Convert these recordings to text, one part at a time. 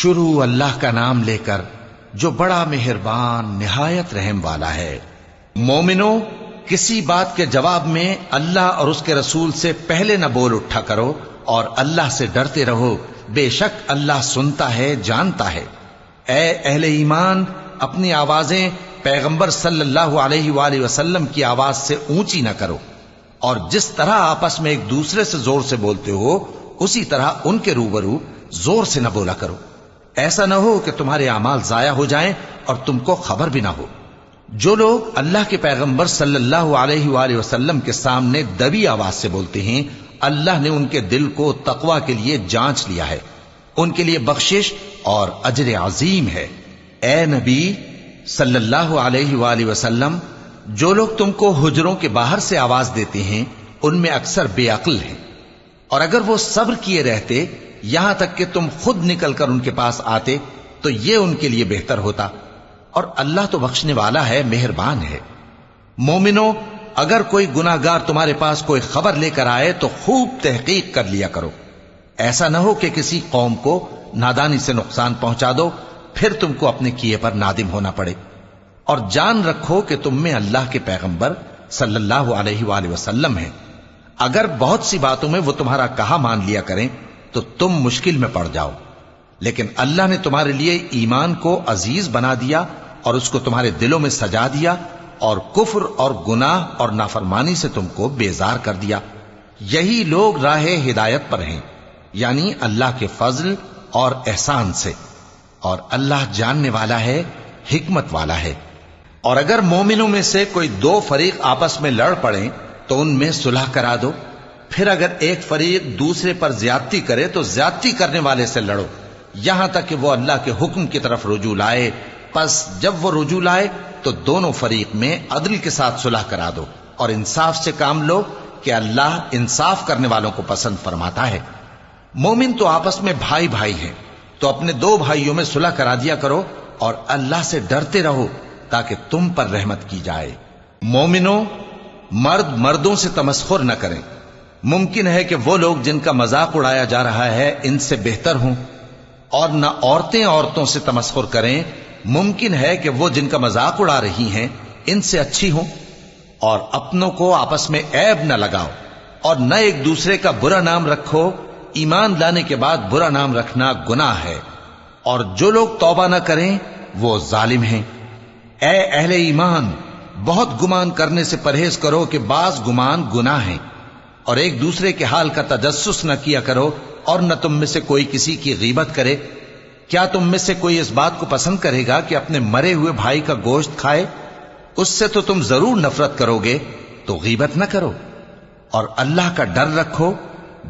شروع اللہ کا نام لے کر جو بڑا مہربان نہایت رحم والا ہے۔ مومنو، کسی بات کے جواب میں اللہ اور اس کے رسول سے پہلے نہ بول اٹھا کرو اور اللہ سے ڈرتے رہو، بے شک اللہ سنتا ہے، جانتا ہے۔ اے اہل ایمان، اپنی آوازیں پیغمبر صلی اللہ علیہ وآلہ وسلم کی آواز سے اونچی نہ کرو، اور جس طرح آپس میں ایک دوسرے سے زور سے بولتے ہو اسی طرح ان کے روبرو زور سے نہ بولا کرو، ایسا نہ ہو کہ تمہارے اعمال ضائع ہو جائیں اور تم کو خبر بھی نہ ہو۔ جو لوگ اللہ کے پیغمبر صلی اللہ علیہ وآلہ وسلم کے سامنے دبی آواز سے بولتے ہیں، اللہ نے ان کے دل کو تقوی کے لیے جانچ لیا ہے، ان کے لیے بخشش اور اجر عظیم ہے۔ اے نبی صلی اللہ علیہ وآلہ وسلم، جو لوگ تم کو حجروں کے باہر سے آواز دیتے ہیں ان میں اکثر بے عقل ہیں، اور اگر وہ صبر کیے رہتے یہاں تک کہ تم خود نکل کر ان کے پاس آتے تو یہ ان کے لیے بہتر ہوتا، اور اللہ تو بخشنے والا ہے، مہربان ہے۔ مومنو، اگر کوئی گناہ گار تمہارے پاس کوئی خبر لے کر آئے تو خوب تحقیق کر لیا کرو، ایسا نہ ہو کہ کسی قوم کو نادانی سے نقصان پہنچا دو پھر تم کو اپنے کیے پر نادم ہونا پڑے۔ اور جان رکھو کہ تم میں اللہ کے پیغمبر صلی اللہ علیہ وآلہ وسلم ہیں، اگر بہت سی باتوں میں وہ تمہارا کہا مان لیا کریں تو تم مشکل میں پڑ جاؤ، لیکن اللہ نے تمہارے لیے ایمان کو عزیز بنا دیا اور اس کو تمہارے دلوں میں سجا دیا، اور کفر اور گناہ اور نافرمانی سے تم کو بیزار کر دیا۔ یہی لوگ راہ ہدایت پر ہیں، یعنی اللہ کے فضل اور احسان سے، اور اللہ جاننے والا ہے، حکمت والا ہے۔ اور اگر مومنوں میں سے کوئی دو فریق آپس میں لڑ پڑیں تو ان میں صلح کرا دو، پھر اگر ایک فریق دوسرے پر زیادتی کرے تو زیادتی کرنے والے سے لڑو، یہاں تک کہ وہ اللہ کے حکم کی طرف رجوع لائے۔ پس جب وہ رجوع لائے تو دونوں فریق میں عدل کے ساتھ صلح کرا دو اور انصاف سے کام لو کہ اللہ انصاف کرنے والوں کو پسند فرماتا ہے۔ مومن تو آپس میں بھائی بھائی ہیں، تو اپنے دو بھائیوں میں صلح کرا دیا کرو اور اللہ سے ڈرتے رہو تاکہ تم پر رحمت کی جائے۔ مومنوں، مرد مردوں سے تمسخر نہ کریں۔ ممکن ہے کہ وہ لوگ جن کا مذاق اڑایا جا رہا ہے ان سے بہتر ہوں، اور نہ عورتیں عورتوں سے تمسخر کریں، ممکن ہے کہ وہ جن کا مذاق اڑا رہی ہیں ان سے اچھی ہوں۔ اور اپنوں کو آپس میں عیب نہ لگاؤ اور نہ ایک دوسرے کا برا نام رکھو، ایمان لانے کے بعد برا نام رکھنا گناہ ہے، اور جو لوگ توبہ نہ کریں وہ ظالم ہیں۔ اے اہل ایمان، بہت گمان کرنے سے پرہیز کرو کہ بعض گمان گناہ ہیں، اور ایک دوسرے کے حال کا تجسس نہ کیا کرو، اور نہ تم میں سے کوئی کسی کی غیبت کرے۔ کیا تم میں سے کوئی اس بات کو پسند کرے گا کہ اپنے مرے ہوئے بھائی کا گوشت کھائے؟ اس سے تو تم ضرور نفرت کرو گے، تو غیبت نہ کرو، اور اللہ کا ڈر رکھو،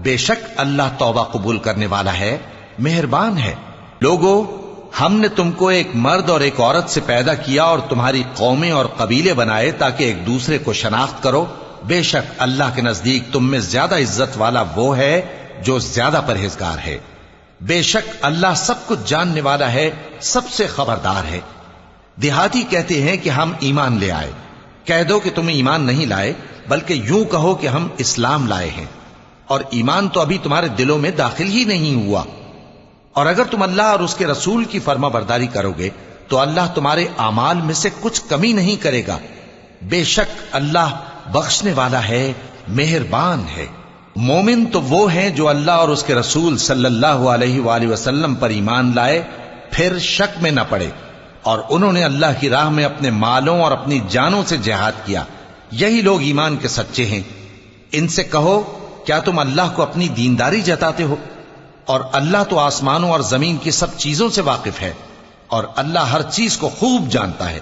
بے شک اللہ توبہ قبول کرنے والا ہے، مہربان ہے۔ لوگو، ہم نے تم کو ایک مرد اور ایک عورت سے پیدا کیا اور تمہاری قومیں اور قبیلے بنائے تاکہ ایک دوسرے کو شناخت کرو، بے شک اللہ کے نزدیک تم میں زیادہ عزت والا وہ ہے جو زیادہ پرہیزگار ہے۔ بے شک اللہ سب کچھ جاننے والا ہے، سب سے خبردار ہے۔ دیہاتی کہتے ہیں کہ ہم ایمان لے آئے، کہہ دو کہ تم ایمان نہیں لائے، بلکہ یوں کہو کہ ہم اسلام لائے ہیں، اور ایمان تو ابھی تمہارے دلوں میں داخل ہی نہیں ہوا۔ اور اگر تم اللہ اور اس کے رسول کی فرما برداری کرو گے تو اللہ تمہارے اعمال میں سے کچھ کمی نہیں کرے گا، بے شک اللہ بخشنے والا ہے، مہربان ہے۔ مومن تو وہ ہیں جو اللہ اور اس کے رسول صلی اللہ علیہ وآلہ وسلم پر ایمان لائے، پھر شک میں نہ پڑے، اور انہوں نے اللہ کی راہ میں اپنے مالوں اور اپنی جانوں سے جہاد کیا، یہی لوگ ایمان کے سچے ہیں۔ ان سے کہو، کیا تم اللہ کو اپنی دینداری جتاتے ہو؟ اور اللہ تو آسمانوں اور زمین کی سب چیزوں سے واقف ہے، اور اللہ ہر چیز کو خوب جانتا ہے۔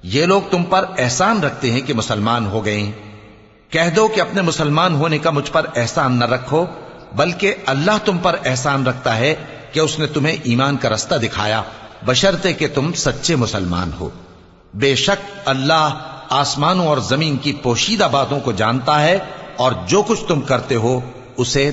یہ لوگ تم پر احسان رکھتے ہیں کہ مسلمان ہو گئے ہیں، کہہ دو کہ اپنے مسلمان ہونے کا مجھ پر احسان نہ رکھو، بلکہ اللہ تم پر احسان رکھتا ہے کہ اس نے تمہیں ایمان کا رستہ دکھایا، بشرطے کہ تم سچے مسلمان ہو۔ بے شک اللہ آسمانوں اور زمین کی پوشیدہ باتوں کو جانتا ہے، اور جو کچھ تم کرتے ہو اسے